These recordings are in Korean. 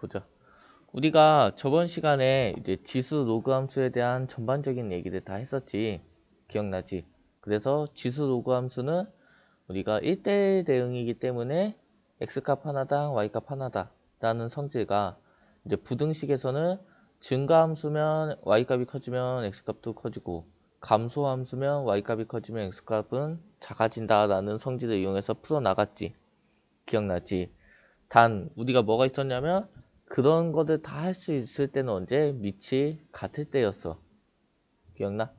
보자. 우리가 저번 시간에 이제 지수 로그 함수에 대한 전반적인 얘기를 다 했었지. 기억나지? 그래서 지수 로그 함수는 우리가 1대1 대응이기 때문에 x값 하나당 y값 하나다 라는 성질과 이제 부등식에서는 증가함수면 y값이 커지면 x값도 커지고 감소함수면 y값이 커지면 x값은 작아진다 라는 성질을 이용해서 풀어나갔지. 기억나지? 단 우리가 뭐가 있었냐면 그런 것들 다 할 수 있을 때는 언제? 밑이 같을 때였어. 기억나?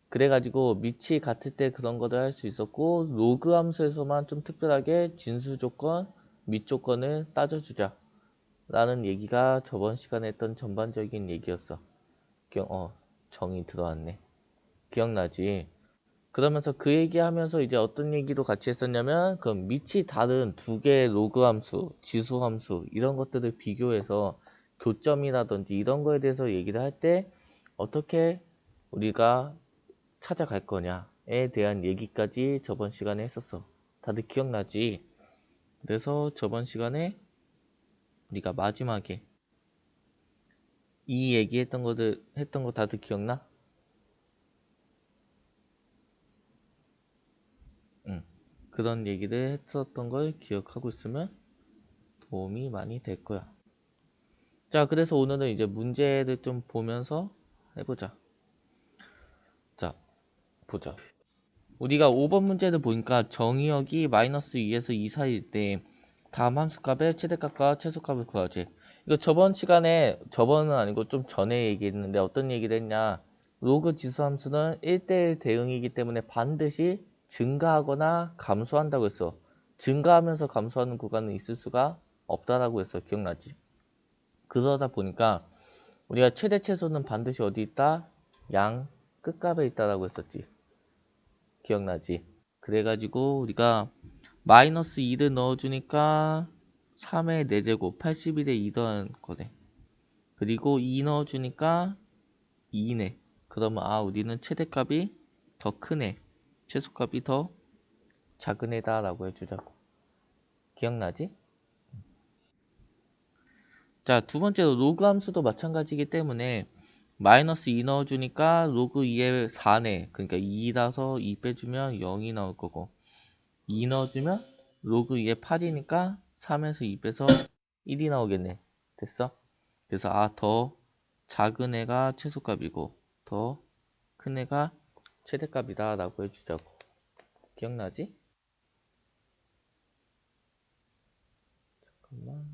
그래가지고 밑이 같을 때 그런 것들 할 수 있었고 로그 함수에서만 좀 특별하게 진수 조건, 밑 조건을 따져주자 라는 얘기가 저번 시간에 했던 전반적인 얘기였어. 정이 들어왔네. 기억나지? 그러면서 그 얘기하면서 이제 어떤 얘기도 같이 했었냐면 그럼 밑이 다른 두 개의 로그 함수, 지수 함수 이런 것들을 비교해서 교점이라든지 이런 거에 대해서 얘기를 할 때 어떻게 우리가 찾아갈 거냐에 대한 얘기까지 저번 시간에 했었어. 다들 기억나지? 그래서 저번 시간에 우리가 마지막에 이 얘기했던 것들 했던 거 다들 기억나? 응. 그런 얘기를 했었던 걸 기억하고 있으면 도움이 많이 될 거야. 자, 그래서 오늘은 이제 문제를 좀 보면서 해보자. 자, 보자. 우리가 5번 문제를 보니까 정의역이 마이너스 2에서 2 사이일 때 다음 함수값의 최대값과 최소값을 구하지. 이거 저번 시간에, 저번은 아니고 좀 전에 얘기했는데 어떤 얘기를 했냐. 로그 지수 함수는 1대1 대응이기 때문에 반드시 증가하거나 감소한다고 했어. 증가하면서 감소하는 구간은 있을 수가 없다라고 했어. 기억나지? 그러다 보니까 우리가 최대 최소는 반드시 어디 있다? 양 끝값에 있다라고 했었지. 기억나지? 그래가지고 우리가 마이너스 2를 넣어주니까 3의 4제곱 81에 2 더한 거네. 그리고 2 넣어주니까 2네. 그러면 우리는 최대값이 더 크네. 최소값이 더 작은 애다 라고 해주자고. 기억나지? 자, 두 번째로 로그 함수도 마찬가지이기 때문에 마이너스 2 넣어주니까 로그 2에 4네. 그러니까 2라서 2 빼주면 0이 나올 거고 2 넣어주면 로그 2에 8이니까 3에서 2 빼서 1이 나오겠네. 됐어? 그래서 더 작은 애가 최소값이고 더 큰 애가 최대값이다 라고 해주자고. 기억나지? 잠깐만.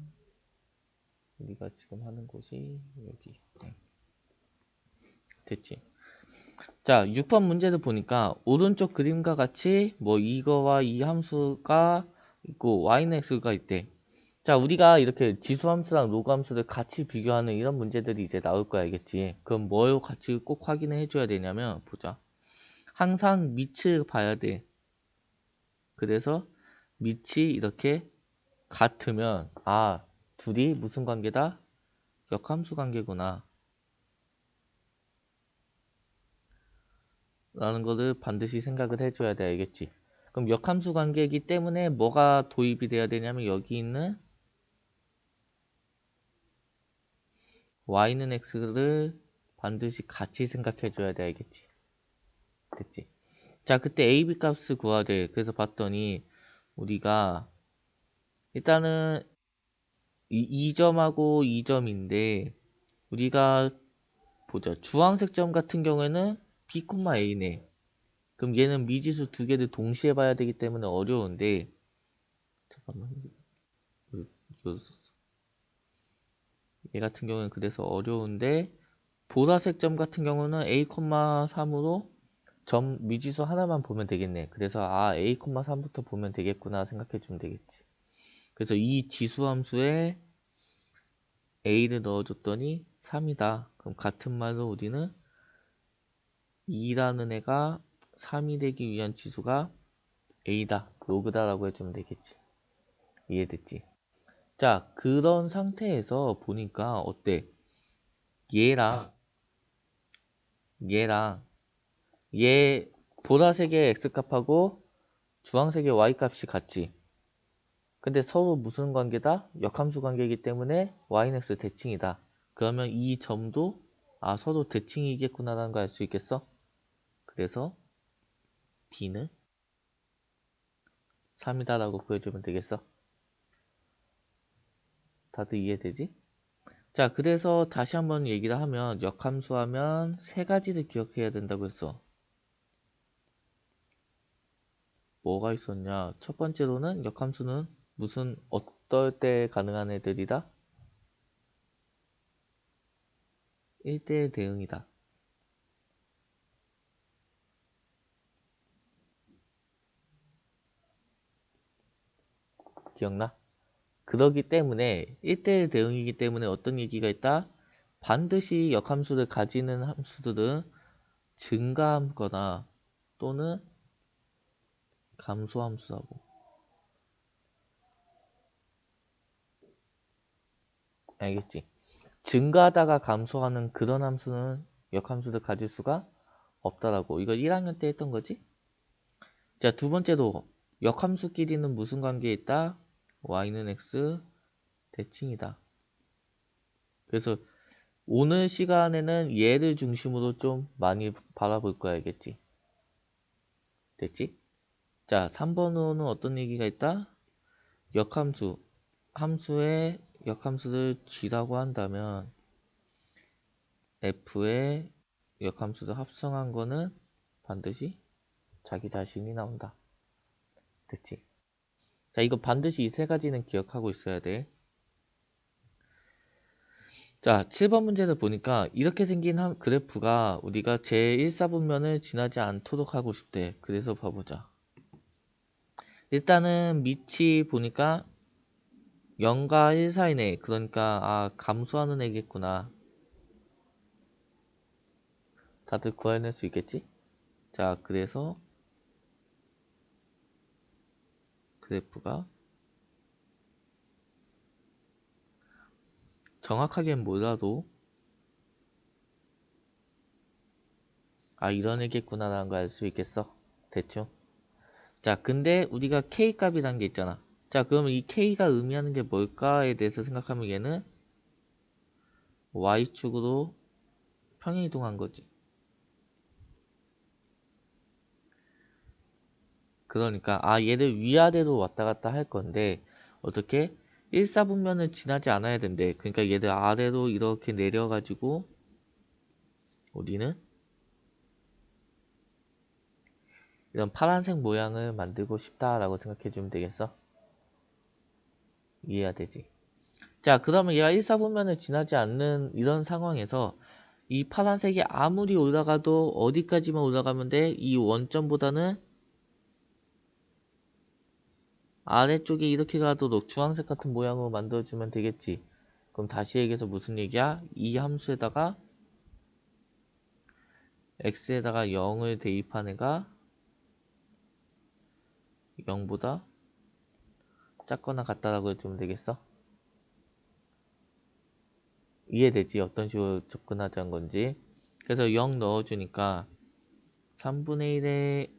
우리가 지금 하는 곳이 여기. 됐지? 자, 6번 문제를 보니까 오른쪽 그림과 같이 뭐 이거와 이 함수가 있고 y는 x가 있대. 자, 우리가 이렇게 지수 함수랑 로그 함수를 같이 비교하는 이런 문제들이 이제 나올 거야, 알겠지? 그럼 뭘 같이 꼭 확인을 해줘야 되냐면 보자. 항상 밑을 봐야 돼. 그래서 밑이 이렇게 같으면 둘이 무슨 관계다? 역함수 관계구나 라는 거를 반드시 생각을 해줘야 돼, 알겠지? 그럼 역함수 관계이기 때문에 뭐가 도입이 돼야 되냐면 여기 있는 y는 x를 반드시 같이 생각해 줘야 돼, 알겠지? 됐지? 자, 그때 a, b 값을 구하재. 그래서 봤더니 우리가 일단은 2점하고 2점인데 우리가 보자. 주황색 점 같은 경우에는 b, a네. 그럼 얘는 미지수 두 개를 동시에 봐야 되기 때문에 어려운데 잠깐만 이거 썼어. 얘 같은 경우는 그래서 어려운데 보라색 점 같은 경우는 a, 3으로 점 미지수 하나만 보면 되겠네. 그래서 a, 3부터 보면 되겠구나 생각해 주면 되겠지. 그래서 이 지수 함수에 a를 넣어줬더니 3이다. 그럼 같은 말로 우리는 2라는 애가 3이 되기 위한 지수가 a다. 로그다라고 해주면 되겠지. 이해됐지? 자, 그런 상태에서 보니까 어때? 얘랑 얘 보라색의 x값하고 주황색의 y값이 같지. 근데 서로 무슨 관계다? 역함수 관계이기 때문에 y는 x 대칭이다. 그러면 이 점도 서로 대칭이겠구나라는 걸 알 수 있겠어? 그래서 b는 3이다라고 보여주면 되겠어. 다들 이해되지? 자, 그래서 다시 한번 얘기를 하면 역함수 하면 세 가지를 기억해야 된다고 했어. 뭐가 있었냐? 첫 번째로는 역함수는 무슨 어떨 때 가능한 애들이다? 1대1 대응이다. 기억나? 그러기 때문에 1대1 대응이기 때문에 어떤 얘기가 있다? 반드시 역함수를 가지는 함수들은 증가함거나 또는 감소함수라고. 알겠지? 증가하다가 감소하는 그런 함수는 역함수를 가질 수가 없다라고. 이거 1학년 때 했던 거지? 자, 두 번째로 역함수끼리는 무슨 관계에 있다? y는 x 대칭이다. 그래서 오늘 시간에는 얘를 중심으로 좀 많이 바라볼 거야, 알겠지? 됐지? 자, 3번으로는 어떤 얘기가 있다? 역함수, 함수의 역함수를 g라고 한다면 f의 역함수를 합성한 거는 반드시 자기 자신이 나온다. 됐지? 자, 이거 반드시 이 세 가지는 기억하고 있어야 돼. 자, 7번 문제를 보니까 이렇게 생긴 그래프가 우리가 제1사분면을 지나지 않도록 하고 싶대. 그래서 봐보자. 일단은 밑이 보니까 0과 1 사이네. 그러니까 감소하는 애겠구나. 다들 구해낼 수 있겠지? 자, 그래서 그래프가 정확하게는 몰라도 이런 애겠구나라는 걸 알 수 있겠어. 대충. 자, 근데 우리가 k 값이라는 게 있잖아. 자, 그러면 이 k가 의미하는 게 뭘까에 대해서 생각하면 얘는 y축으로 평행이동한 거지. 그러니까 얘를 위아래로 왔다 갔다 할 건데 어떻게 1사분면을 지나지 않아야 된대. 그러니까 얘를 아래로 이렇게 내려가지고 우리는 이런 파란색 모양을 만들고 싶다라고 생각해주면 되겠어. 이해가 되지? 자, 그러면 얘가 1사분면을 지나지 않는 이런 상황에서 이 파란색이 아무리 올라가도 어디까지만 올라가면 돼? 이 원점보다는 아래쪽에 이렇게 가도록 주황색 같은 모양으로 만들어주면 되겠지. 그럼 다시 얘기해서 무슨 얘기야? 이 함수에다가 x에다가 0을 대입한 애가 0보다 작거나 같다라고 해주면 되겠어? 이해되지? 어떤 식으로 접근하자는 건지. 그래서 0 넣어주니까 3분의 1에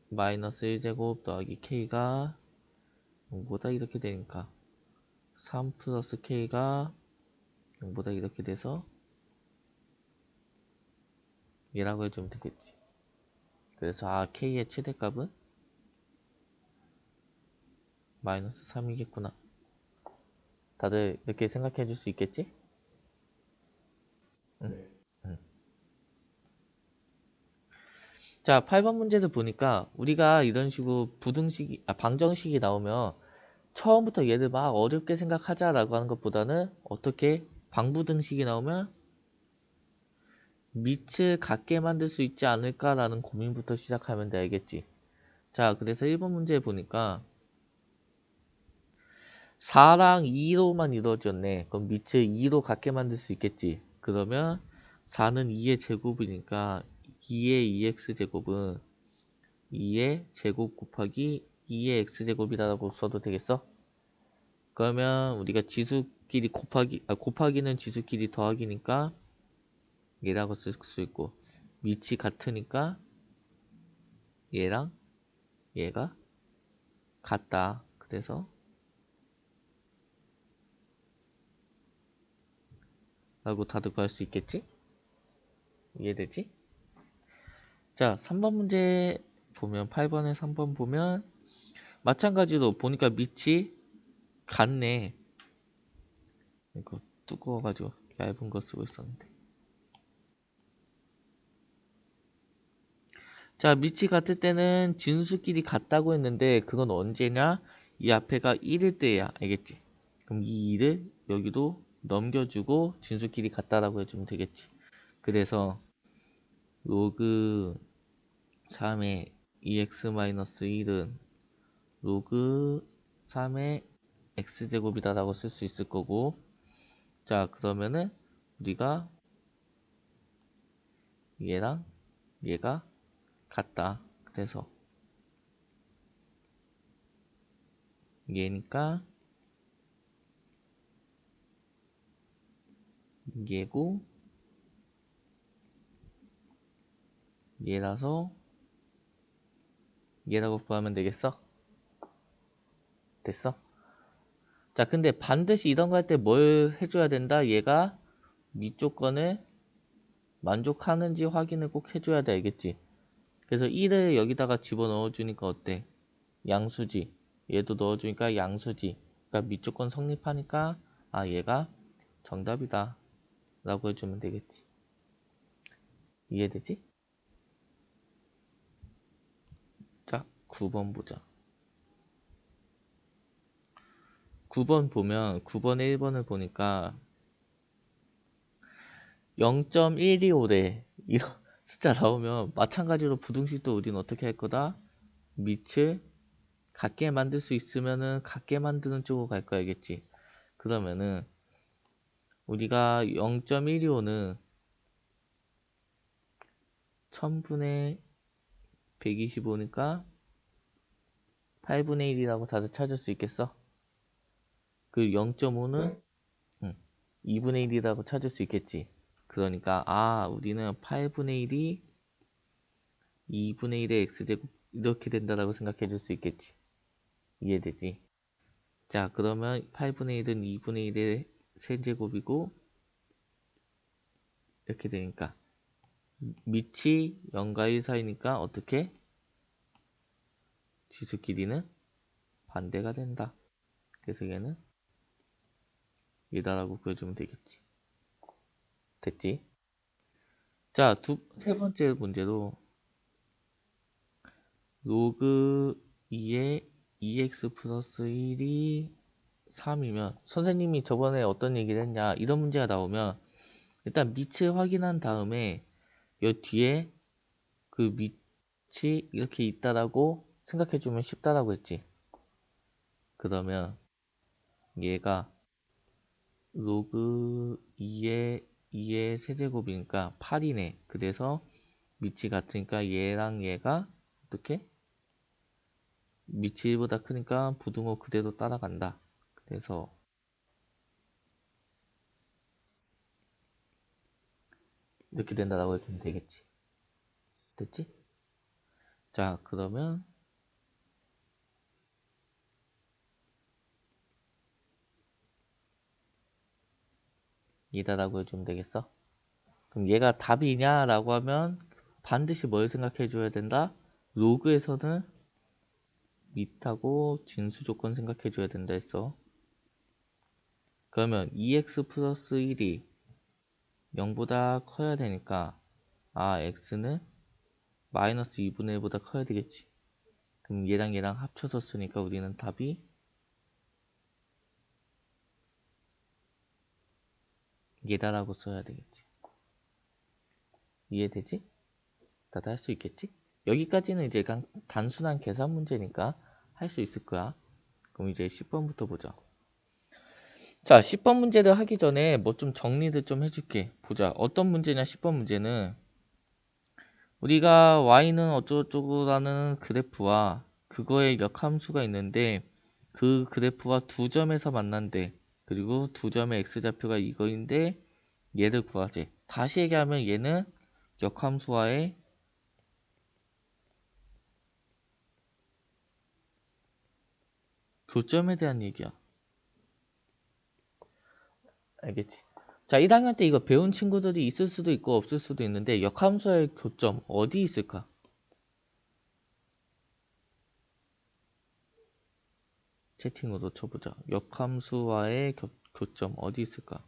마이너스 1제곱 더하기 k가 0보다 이렇게 되니까 3 플러스 k가 0보다 이렇게 돼서 얘라고 해주면 되겠지. 그래서 k의 최대값은 마이너스 3이겠구나. 다들 이렇게 생각해 줄 수 있겠지? 응? 네. 응. 자, 8번 문제도 보니까 우리가 이런 식으로 방정식이 나오면 처음부터 얘를 막 어렵게 생각하자라고 하는 것보다는 어떻게 방부등식이 나오면 밑을 같게 만들 수 있지 않을까라는 고민부터 시작하면 돼, 알겠지? 자, 그래서 1번 문제 보니까 4랑 2로만 이루어졌네. 그럼 밑을 2로 같게 만들 수 있겠지. 그러면 4는 2의 제곱이니까 2의 2x 제곱은 2의 제곱 곱하기 2의 x제곱이라고 써도 되겠어? 그러면 우리가 지수끼리 곱하기는 지수끼리 더하기니까 얘라고 쓸 수 있고 밑이 같으니까 얘랑 얘가 같다. 그래서 라고 다들 구할 수 있겠지? 이해되지? 자, 3번 문제 보면 8번에 3번 보면 마찬가지로 보니까 밑이 같네. 이거 두꺼워가지고 얇은 거 쓰고 있었는데. 자, 밑이 같을 때는 진수끼리 같다고 했는데 그건 언제냐? 이 앞에가 1일 때야. 알겠지? 그럼 이 2를 여기도 넘겨주고 진수끼리 같다라고 해주면 되겠지. 그래서 로그 3의 2x-1은 로그 3의 x제곱이다라고 쓸 수 있을 거고, 자, 그러면은 우리가 얘랑 얘가 같다. 그래서 얘니까 얘고 얘라서 얘라고 구하면 되겠어? 됐어? 자, 근데 반드시 이런 거 할 때 뭘 해줘야 된다? 얘가 밑조건을 만족하는지 확인을 꼭 해줘야 돼. 알겠지? 그래서 1을 여기다가 집어넣어 주니까 어때? 양수지. 얘도 넣어주니까 양수지. 그러니까 밑조건 성립하니까 아, 얘가 정답이다 라고 해주면 되겠지. 이해되지? 자, 9번 보자. 9번 보면 9번에 1번을 보니까 0.125래. 이런 숫자 나오면 마찬가지로 부등식도 우린 어떻게 할 거다? 밑을 같게 만들 수 있으면은 같게 만드는 쪽으로 갈 거야. 알겠지? 그러면은 우리가 0.125는 1000분의 125니까 8분의 1이라고 다들 찾을 수 있겠어? 그 0.5는 2분의 1이라고 찾을 수 있겠지? 그러니까 아, 우리는 8분의 1이 2분의 1의 x제곱 이렇게 된다라고 생각해 줄 수 있겠지. 이해되지? 자, 그러면 8분의 1은 2분의 1의 세제곱이고 이렇게 되니까 밑이 0과 1 사이니까 어떻게? 지수 길이는 반대가 된다. 그래서 얘는 얘다라고 구해주면 되겠지. 됐지? 자, 세 번째 문제로 로그 2의 2x 플러스 1이 3이면 선생님이 저번에 어떤 얘기를 했냐 이런 문제가 나오면 일단 밑을 확인한 다음에 이 뒤에 그 밑이 이렇게 있다라고 생각해주면 쉽다라고 했지. 그러면 얘가 로그 2의 세제곱이니까 8이네. 그래서 밑이 같으니까 얘랑 얘가 어떻게? 밑이 1보다 크니까 부등호 그대로 따라간다. 그래서 이렇게 된다라고 해주면 되겠지. 됐지? 자, 그러면 이다라고 해주면 되겠어? 그럼 얘가 답이냐라고 하면 반드시 뭘 생각해 줘야 된다? 로그에서는 밑하고 진수 조건 생각해 줘야 된다 했어. 그러면 2x 플러스 1이 0보다 커야 되니까 아, x는 마이너스 2분의 1보다 커야 되겠지. 그럼 얘랑 얘랑 합쳐서 쓰니까 우리는 답이 얘다라고 써야 되겠지. 이해되지? 다들 할 수 있겠지? 여기까지는 이제 단순한 계산 문제니까 할 수 있을 거야. 그럼 이제 10번부터 보자. 자, 10번 문제를 하기 전에 뭐 좀 정리를 좀 해줄게. 보자. 어떤 문제냐, 10번 문제는 우리가 y는 어쩌고저쩌고라는 그래프와 그거의 역함수가 있는데 그 그래프와 두 점에서 만난대. 그리고 두 점의 x좌표가 이거인데 얘를 구하지. 다시 얘기하면 얘는 역함수와의 교점에 대한 얘기야. 알겠지? 자, 1학년 때 이거 배운 친구들이 있을 수도 있고 없을 수도 있는데 역함수의 교점 어디 있을까? 채팅으로 쳐보자. 역함수와의 교점 어디 있을까?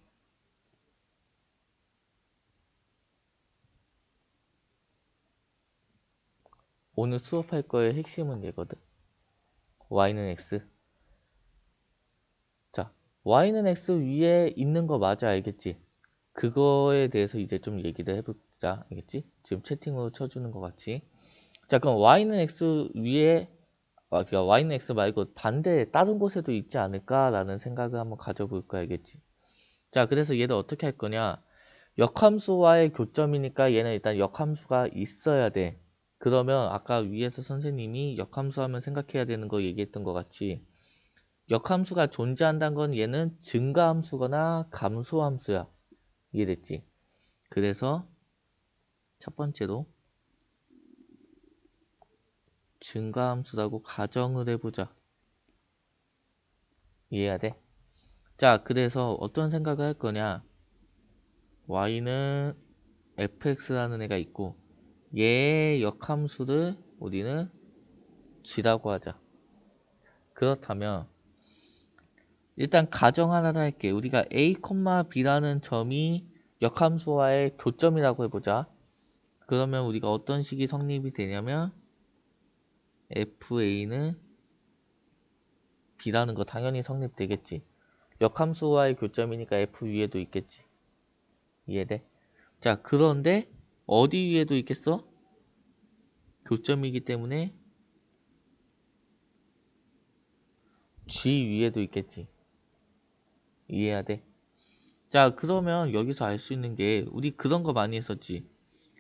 오늘 수업할 거의 핵심은 얘거든. y는 x. 자, y는 x 위에 있는 거 맞아, 알겠지? 그거에 대해서 이제 좀 얘기를 해보자, 알겠지? 지금 채팅으로 쳐주는 것 같이. 자, 그럼 y는 x 위에, 그러니까 y는 x 말고 반대 다른 곳에도 있지 않을까라는 생각을 한번 가져볼 거야, 알겠지? 자, 그래서 얘를 어떻게 할 거냐? 역함수와의 교점이니까 얘는 일단 역함수가 있어야 돼. 그러면 아까 위에서 선생님이 역함수 하면 생각해야 되는 거 얘기했던 것 같이 역함수가 존재한다는 건 얘는 증가함수거나 감소함수야. 이해됐지? 그래서 첫 번째로 증가함수라고 가정을 해보자. 이해해야 돼? 자, 그래서 어떤 생각을 할 거냐? y는 fx라는 애가 있고 얘의 역함수를 우리는 g라고 하자. 그렇다면 일단 가정 하나를 할게. 우리가 a, b라는 점이 역함수와의 교점이라고 해보자. 그러면 우리가 어떤 식이 성립이 되냐면 fa는 b라는 거 당연히 성립되겠지. 역함수와의 교점이니까 f 위에도 있겠지. 이해돼? 자, 그런데 어디 위에도 있겠어? 교점이기 때문에 g 위에도 있겠지. 이해해야 돼? 자, 그러면 여기서 알 수 있는 게 우리 그런 거 많이 했었지.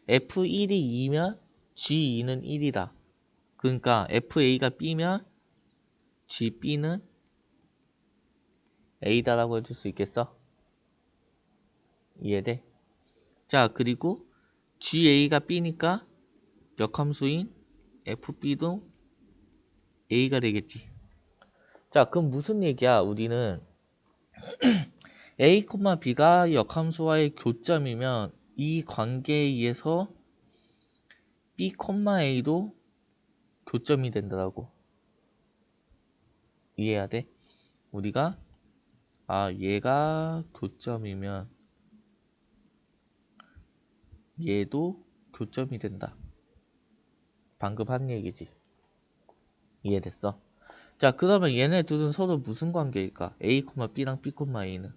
F1이 2면 G2는 1이다. 그러니까 FA가 B면 GB는 A다라고 해줄 수 있겠어? 이해돼? 자, 그리고 GA가 B니까 역함수인 FB도 A가 되겠지. 자, 그럼 무슨 얘기야? 우리는 A, B가 역함수와의 교점이면 이 관계에 의해서 B, A도 교점이 된다고. 이해해야 돼? 우리가 얘가 교점이면 얘도 교점이 된다. 방금 한 얘기지. 이해됐어? 자, 그러면 얘네 둘은 서로 무슨 관계일까? A, B랑 B, A는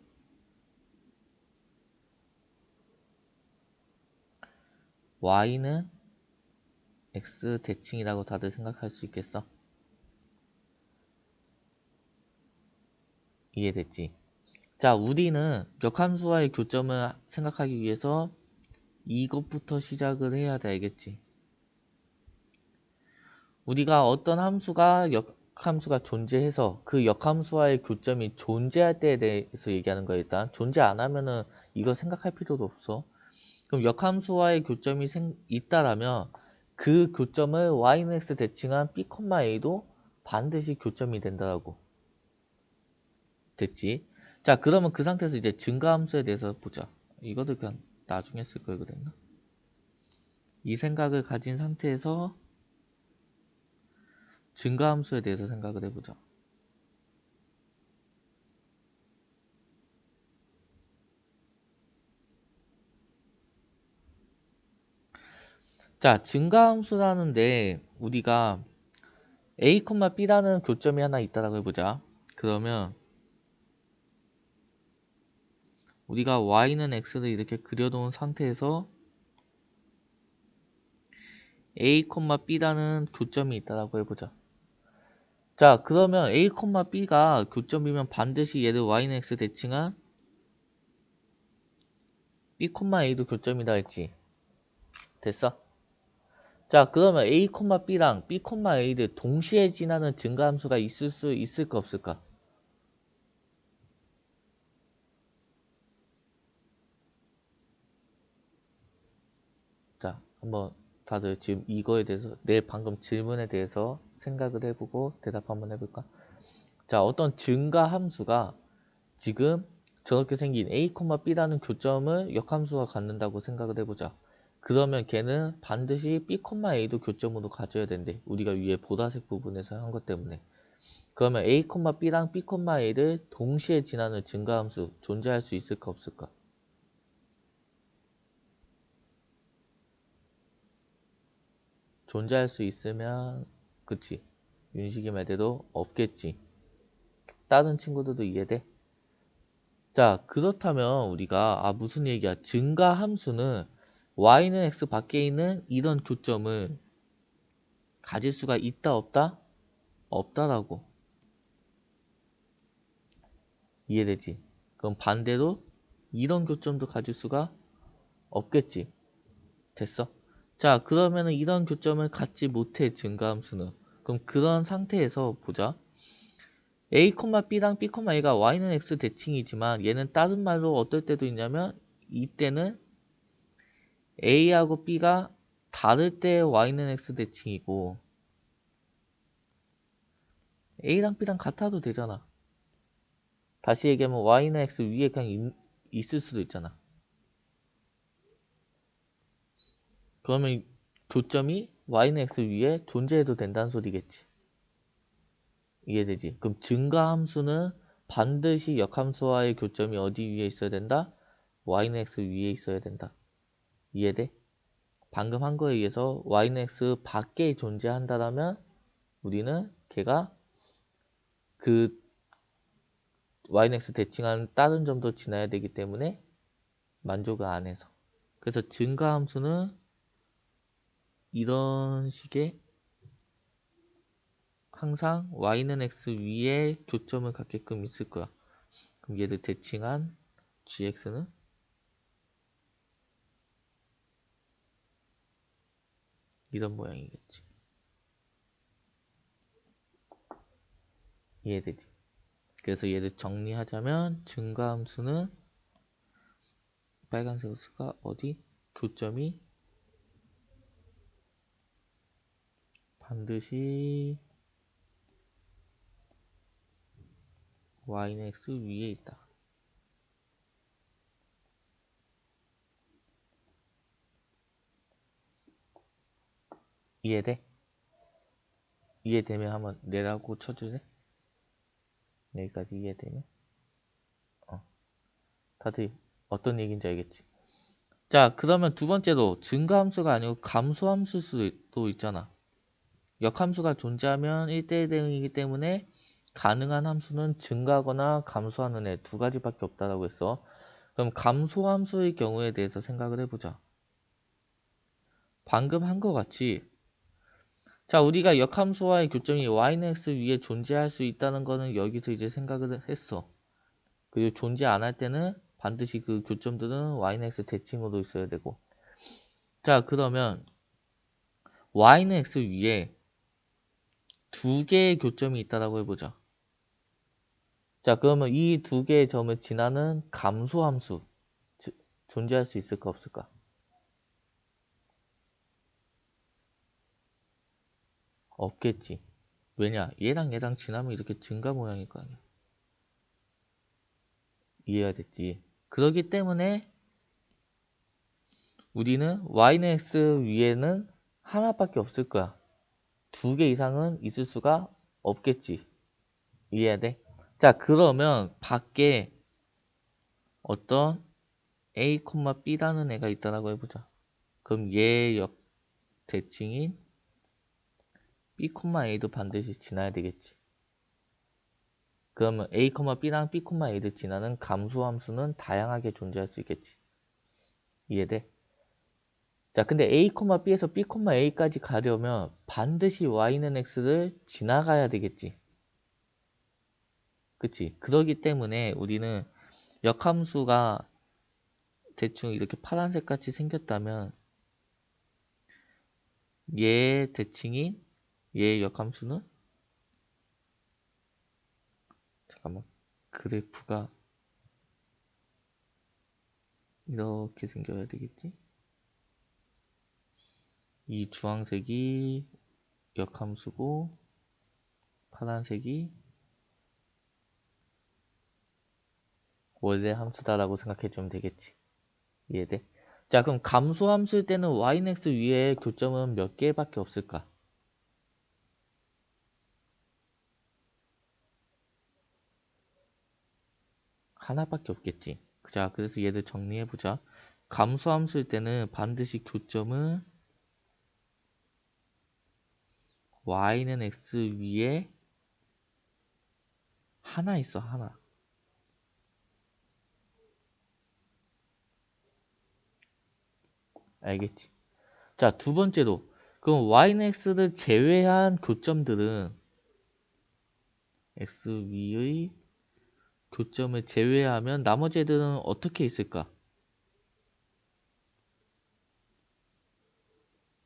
Y는 X 대칭이라고 다들 생각할 수 있겠어? 이해됐지? 자, 우리는 역함수와의 교점을 생각하기 위해서 이것부터 시작을 해야 돼, 알겠지? 우리가 어떤 함수가 역함수가 존재해서 그 역함수와의 교점이 존재할 때에 대해서 얘기하는 거야. 일단 존재 안 하면은 이거 생각할 필요도 없어. 그럼 역함수와의 교점이 있다라면 그 교점을 y는 x 대칭한 b, a도 반드시 교점이 된다라고. 됐지? 자, 그러면 그 상태에서 이제 증가함수에 대해서 보자. 이것도 그냥 나중에 쓸 걸 그랬나? 이 생각을 가진 상태에서 증가함수에 대해서 생각을 해보자. 자, 증가함수라는데 우리가 a, b라는 교점이 하나 있다라고 해보자. 그러면 우리가 y는 x를 이렇게 그려놓은 상태에서 a, b라는 교점이 있다라고 해보자. 자, 그러면 a, b가 교점이면 반드시 얘를 y는 x 대칭한 b, a도 교점이다 했지. 됐어? 자, 그러면 a, b랑 b, a를 동시에 지나는 증가함수가 있을 수 있을까 없을까? 자, 한번 다들 지금 이거에 대해서 내 방금 질문에 대해서 생각을 해보고 대답 한번 해볼까? 자, 어떤 증가함수가 지금 저렇게 생긴 a, b라는 교점을 역함수가 갖는다고 생각을 해보자. 그러면 걔는 반드시 b, a도 교점으로 가져야 된대. 우리가 위에 보라색 부분에서 한 것 때문에. 그러면 a, b랑 b, a를 동시에 지나는 증가함수 존재할 수 있을까 없을까? 존재할 수 있으면 그치. 윤식이 말대로 없겠지. 다른 친구들도 이해돼? 자, 그렇다면 우리가 무슨 얘기야? 증가함수는 y는 x 밖에 있는 이런 교점을 가질 수가 있다 없다? 없다라고. 이해되지? 그럼 반대로 이런 교점도 가질 수가 없겠지. 됐어? 자, 그러면은 이런 교점을 갖지 못해 증가함수는. 그럼 그런 상태에서 보자. a, b랑 b, a가 y는 x 대칭이지만 얘는 다른 말로 어떨 때도 있냐면 이때는 a하고 b가 다를 때 y는 x 대칭이고 a랑 b랑 같아도 되잖아. 다시 얘기하면 y는 x 위에 그냥 있을 수도 있잖아. 그러면 교점이 y는 x 위에 존재해도 된다는 소리겠지. 이해되지? 그럼 증가함수는 반드시 역함수와의 교점이 어디 위에 있어야 된다? y는 x 위에 있어야 된다. 이해돼? 방금 한 거에 의해서 y는 x 밖에 존재한다라면 우리는 걔가 그 y는 x 대칭한 다른 점도 지나야 되기 때문에 만족을 안 해서. 그래서 증가함수는 이런 식의 항상 y는 x 위에 교점을 갖게끔 있을 거야. 그럼 얘를 대칭한 gx는 이런 모양이겠지. 이해되지? 그래서 얘를 정리하자면 증가함수는 빨간색으로 쓸까? 어디? 교점이 반드시 y는 x 위에 있다. 이해돼? 이해되면 한번 내라고 쳐주세. 여기까지 이해되면? 다들 어떤 얘기인지 알겠지? 자, 그러면 두 번째로 증가함수가 아니고 감소함수일 수도 있잖아. 역함수가 존재하면 1대1 대응이기 때문에 가능한 함수는 증가하거나 감소하는 애 두 가지밖에 없다라고 했어. 그럼 감소함수의 경우에 대해서 생각을 해보자. 방금 한 것 같이 자, 우리가 역함수와의 교점이 y는 x 위에 존재할 수 있다는 거는 여기서 이제 생각을 했어. 그리고 존재 안 할 때는 반드시 그 교점들은 y는 x 대칭으로 있어야 되고. 자, 그러면 y는 x 위에 두 개의 교점이 있다라고 해보자. 자, 그러면 이 두 개의 점을 지나는 감소함수 존재할 수 있을까 없을까? 없겠지. 왜냐? 얘랑 지나면 이렇게 증가 모양일 거 아니야. 이해가 됐지. 그렇기 때문에 우리는 y는 x 위에는 하나밖에 없을 거야. 두 개 이상은 있을 수가 없겠지. 이해돼? 자, 그러면 밖에 어떤 a, b라는 애가 있다라고 해보자. 그럼 얘 역 대칭인 b, a도 반드시 지나야 되겠지. 그러면 a, b랑 b, a를 지나는 감소함수는 다양하게 존재할 수 있겠지. 이해돼? 자, 근데 a, b에서 b, a까지 가려면 반드시 y는 x를 지나가야 되겠지. 그치? 그러기 때문에 우리는 역함수가 대충 이렇게 파란색 같이 생겼다면 얘 대칭인 얘 역함수는 잠깐만 그래프가 이렇게 생겨야 되겠지? 이 주황색이 역함수고 파란색이 원래 함수다라고 생각해주면 되겠지. 이해돼? 자, 그럼 감소함수일 때는 yx 위에 교점은 몇 개밖에 없을까? 하나밖에 없겠지. 자, 그래서 얘를 정리해보자. 감소함수일 때는 반드시 교점은 y는 x 위에 하나 있어, 하나. 알겠지? 자, 두 번째로 그럼 y는 x를 제외한 교점들은 x 위의 교점을 제외하면 나머지 애들은 어떻게 있을까?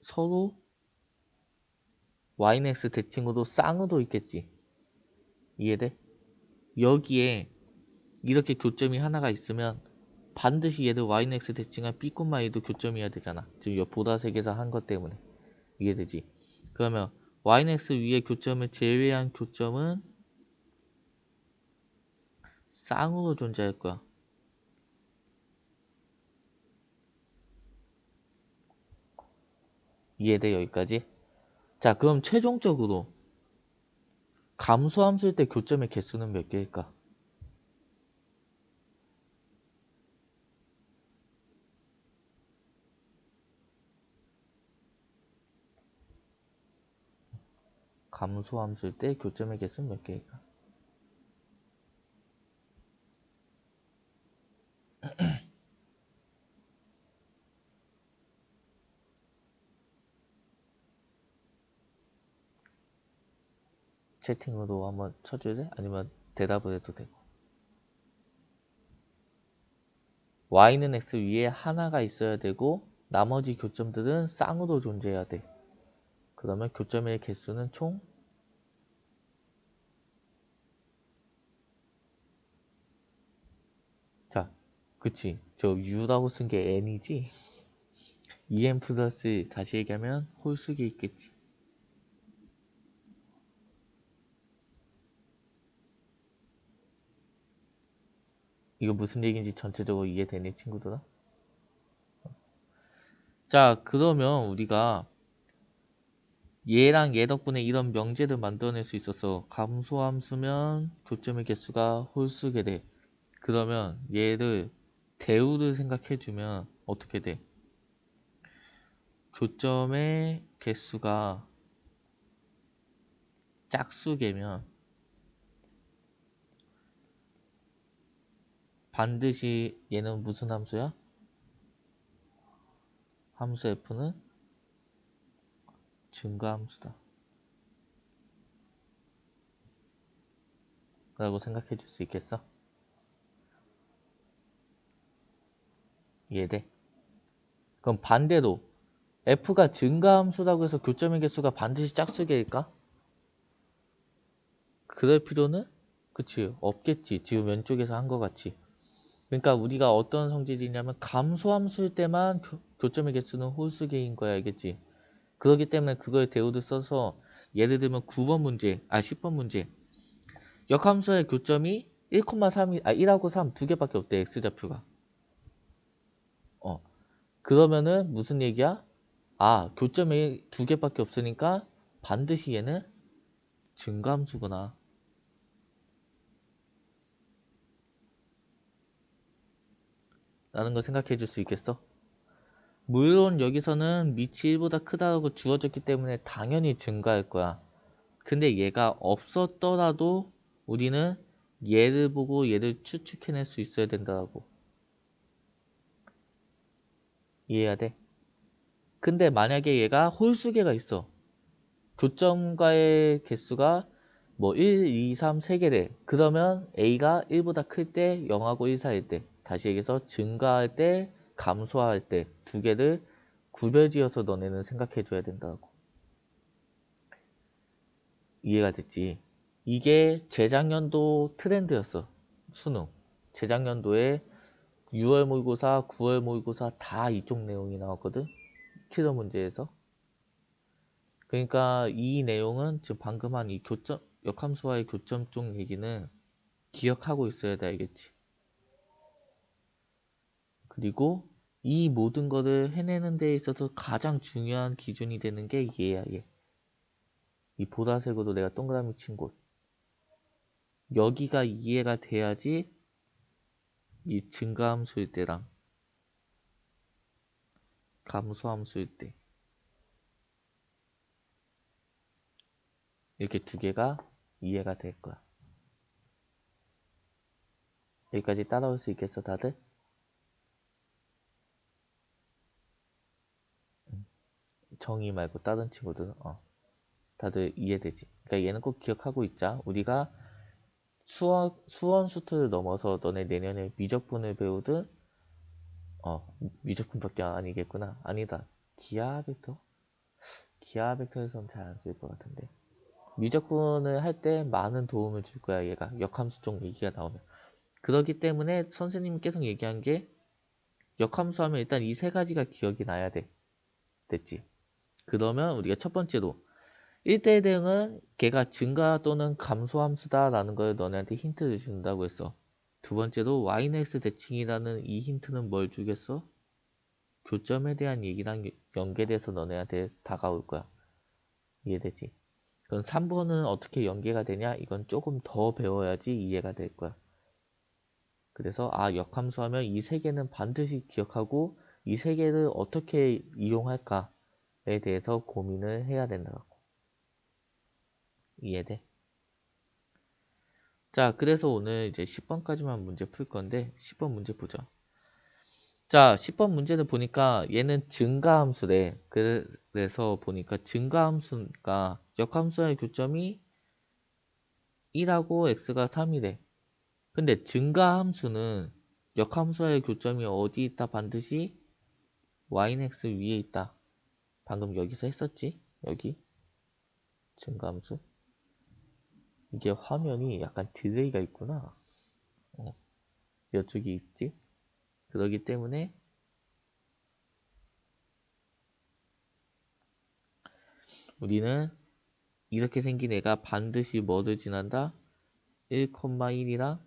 서로 y는 x 대칭으로 쌍으로 있겠지. 이해돼? 여기에 이렇게 교점이 하나가 있으면 반드시 얘를 y는 x 대칭한 b, a도 교점이어야 되잖아. 지금 이 보라색에서 한 것 때문에. 이해되지? 그러면 y는 x 위에 교점을 제외한 교점은 쌍으로 존재할 거야. 이해돼? 여기까지? 자, 그럼 최종적으로 감소함수일 때 교점의 개수는 몇 개일까? 감소함수일 때 교점의 개수는 몇 개일까? 채팅으로 한번 쳐줄래? 아니면 대답을 해도 되고. y는 x 위에 하나가 있어야 되고 나머지 교점들은 쌍으로 존재해야 돼. 그러면 교점의 개수는 총 자, 그치. 저 u라고 쓴 게 n이지? en 플러스 다시 얘기하면 홀수기 있겠지. 이거 무슨 얘기인지 전체적으로 이해되니 친구들아? 자, 그러면 우리가 얘랑 얘 덕분에 이런 명제를 만들어낼 수 있어서 감소함수면 교점의 개수가 홀수게 돼. 그러면 얘를 대우를 생각해주면 어떻게 돼? 교점의 개수가 짝수개면 반드시 얘는 무슨 함수야? 함수 f는 증가함수다 라고 생각해 줄 수 있겠어? 이해돼? 그럼 반대로 f가 증가함수라고 해서 교점의 개수가 반드시 짝수개일까? 그럴 필요는 그치 없겠지. 지금 왼쪽에서 한 것 같이. 그러니까 우리가 어떤 성질이냐면 감소함수일 때만 교점의 개수는 홀수개인 거야. 알겠지? 그렇기 때문에 그거에 대우를 써서 예를 들면 9번 문제, 10번 문제 역함수의 교점이 1하고 3 두 개밖에 없대. x좌표가. 그러면은 무슨 얘기야? 교점이 두 개밖에 없으니까 반드시 얘는 증가함수구나 라는 걸 생각해 줄 수 있겠어? 물론 여기서는 밑이 1보다 크다고 주어졌기 때문에 당연히 증가할 거야. 근데 얘가 없었더라도 우리는 얘를 보고 얘를 추측해낼 수 있어야 된다고. 이해해야 돼? 근데 만약에 얘가 홀수개가 있어. 교점과의 개수가 뭐 1, 2, 3, 3개래. 그러면 A가 1보다 클 때 0하고 1 사이일 때 다시 얘기해서 증가할 때 감소할 때 두 개를 구별지어서 너네는 생각해 줘야 된다고. 이해가 됐지? 이게 재작년도 트렌드였어. 수능. 재작년도에 6월 모의고사, 9월 모의고사 다 이쪽 내용이 나왔거든. 키로 문제에서. 그러니까 이 내용은 지금 방금 한 이 교점, 역함수와의 교점 쪽 얘기는 기억하고 있어야 돼. 알겠지? 그리고 이 모든 거를 해내는 데 있어서 가장 중요한 기준이 되는 게 얘야, 얘. 이 보라색으로 내가 동그라미 친 곳. 여기가 이해가 돼야지 이 증가함수일 때랑 감소함수일 때 이렇게 두 개가 이해가 될 거야. 여기까지 따라올 수 있겠어, 다들? 정의 말고 다른 친구들은 다들 이해되지? 그러니까 얘는 꼭 기억하고 있자. 우리가 수원 수투를 넘어서 너네 내년에 미적분을 배우든 미적분밖에 아니겠구나. 아니다. 기하 벡터? 기하 벡터에서는 잘 안 쓸 것 같은데. 미적분을 할 때 많은 도움을 줄 거야, 얘가. 역함수 쪽 얘기가 나오면. 그렇기 때문에 선생님이 계속 얘기한 게 역함수 하면 일단 이 세 가지가 기억이 나야 돼. 됐지? 그러면 우리가 첫 번째로 1대1 대응은 걔가 증가 또는 감소함수다 라는 걸 너네한테 힌트를 준다고 했어. 두 번째로 yx 대칭이라는 이 힌트는 뭘 주겠어? 교점에 대한 얘기랑 연계돼서 너네한테 다가올 거야. 이해되지? 그럼 3번은 어떻게 연계가 되냐? 이건 조금 더 배워야지 이해가 될 거야. 그래서 역함수하면 이 세 개는 반드시 기억하고 이 세 개를 어떻게 이용할까에 대해서 고민을 해야 된다고. 이해돼? 자, 그래서 오늘 이제 10번까지만 문제 풀 건데 10번 문제 보자. 자, 10번 문제를 보니까 얘는 증가함수래. 그래서 보니까 증가함수가 역함수와의 교점이 1하고 x가 3이래. 근데 증가함수는 역함수와의 교점이 어디 있다? 반드시 yx 위에 있다. 방금 여기서 했었지? 여기 증가함수. 이게 화면이 약간 딜레이가 있구나. 이쪽이 있지? 그러기 때문에 우리는 이렇게 생긴 애가 반드시 뭐를 지난다? 1,1이랑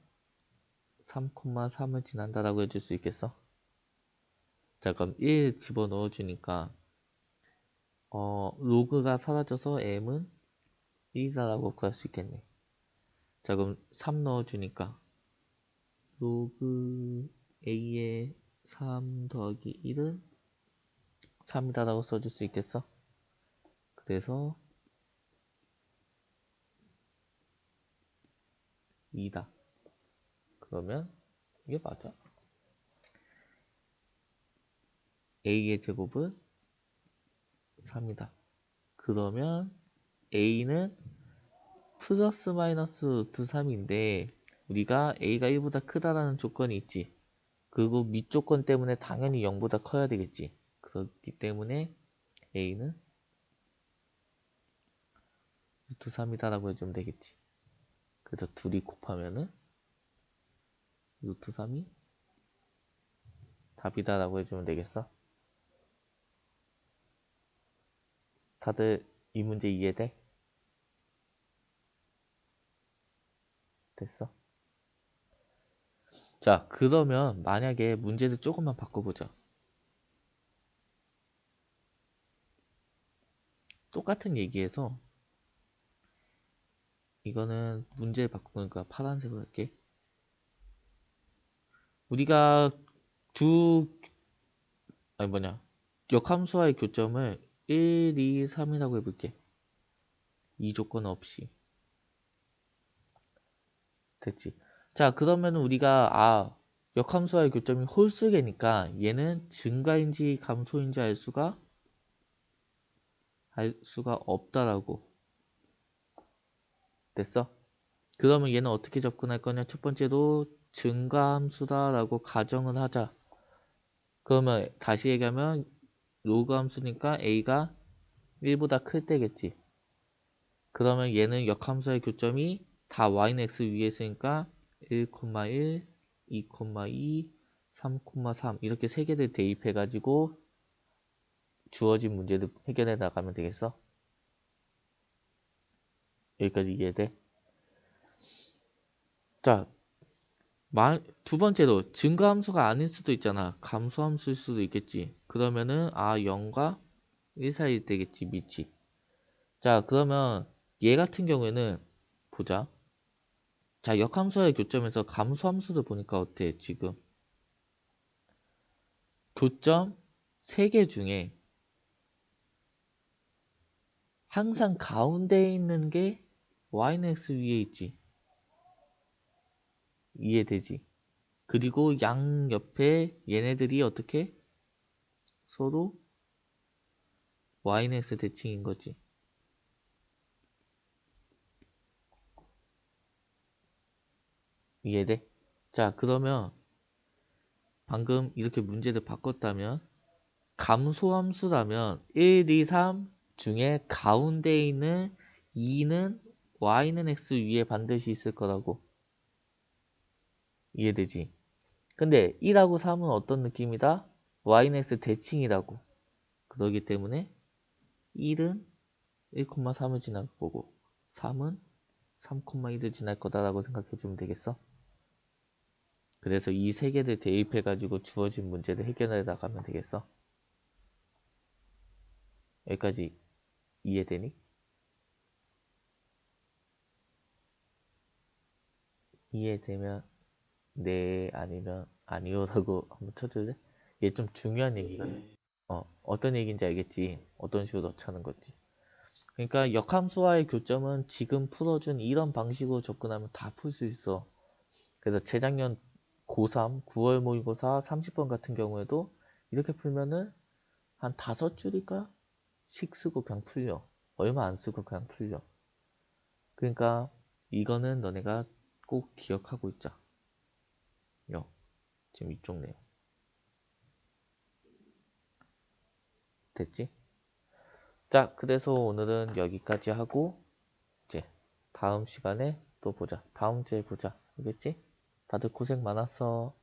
3,3을 지난다라고 해줄 수 있겠어? 자, 그럼 1 집어넣어 주니까 로그가 사라져서 m은 1이다라고 구할 수 있겠네. 자, 그럼 3 넣어주니까 로그 a의 3 더하기 1은 3이다라고 써줄 수 있겠어? 그래서 2다. 그러면 이게 맞아? a의 제곱은 3이다. 그러면 a는 플러스 마이너스 루트 3인데 우리가 a가 1보다 크다라는 조건이 있지. 그리고 밑조건 때문에 당연히 0보다 커야 되겠지. 그렇기 때문에 a는 루트 3이다라고 해주면 되겠지. 그래서 둘이 곱하면은 루트 3이 답이다라고 해주면 되겠어. 다들 이 문제 이해돼? 됐어? 자, 그러면 만약에 문제를 조금만 바꿔보자. 똑같은 얘기에서 이거는 문제 바꾸니까 파란색으로 할게. 우리가 역함수와의 교점을 1, 2, 3이라고 해볼게. 이 조건 없이. 됐지? 자, 그러면 우리가 역함수와의 교점이 홀수개니까 얘는 증가인지 감소인지 알 수가 없다라고. 됐어? 그러면 얘는 어떻게 접근할 거냐? 첫 번째로 증가함수다라고 가정을 하자. 그러면 다시 얘기하면 로그 함수니까 a가 1보다 클 때겠지. 그러면 얘는 역함수의 교점이 다 y는 x 위에 있으니까 1,1, 2,2, 3,3 이렇게 세 개를 대입해가지고 주어진 문제를 해결해 나가면 되겠어? 여기까지 이해돼? 자, 두 번째로 증가함수가 아닐 수도 있잖아. 감소함수일 수도 있겠지. 그러면은 0과 1 사이 되겠지, 밑이. 자, 그러면 얘 같은 경우에는 보자. 자, 역함수와의 교점에서 감소함수를 보니까 어때, 지금? 교점 3개 중에 항상 가운데에 있는 게 y는 x 위에 있지. 이해되지? 그리고 양 옆에 얘네들이 어떻게? 서로 y는 x 대칭인 거지. 이해돼? 자, 그러면 방금 이렇게 문제를 바꿨다면 감소함수라면 1, 2, 3 중에 가운데에 있는 2는 y는 x 위에 반드시 있을 거라고. 이해되지? 근데 1하고 3은 어떤 느낌이다? y는 x 대칭이라고. 그러기 때문에 1은 1,3을 지날 거고 3은 3,1을 지날 거다라고 생각해주면 되겠어. 그래서 이 세 개를 대입해가지고 주어진 문제를 해결해 나가면 되겠어. 여기까지 이해되니? 이해되면 네 아니면 아니요라고 한번 쳐줄래? 얘 좀 중요한 얘기거든. 어떤 얘기인지 알겠지? 어떤 식으로 차는 건지. 그러니까 역함수와의 교점은 지금 풀어준 이런 방식으로 접근하면 다 풀 수 있어. 그래서 재작년 고3 9월 모의고사 30번 같은 경우에도 이렇게 풀면은 한 5줄일까? 씩 쓰고 그냥 풀려. 얼마 안 쓰고 그냥 풀려. 그러니까 이거는 너네가 꼭 기억하고 있자. 지금 이쪽 내용. 됐지? 자, 그래서 오늘은 여기까지 하고 이제 다음 시간에 또 보자. 다음 주에 보자. 알겠지? 다들 고생 많았어.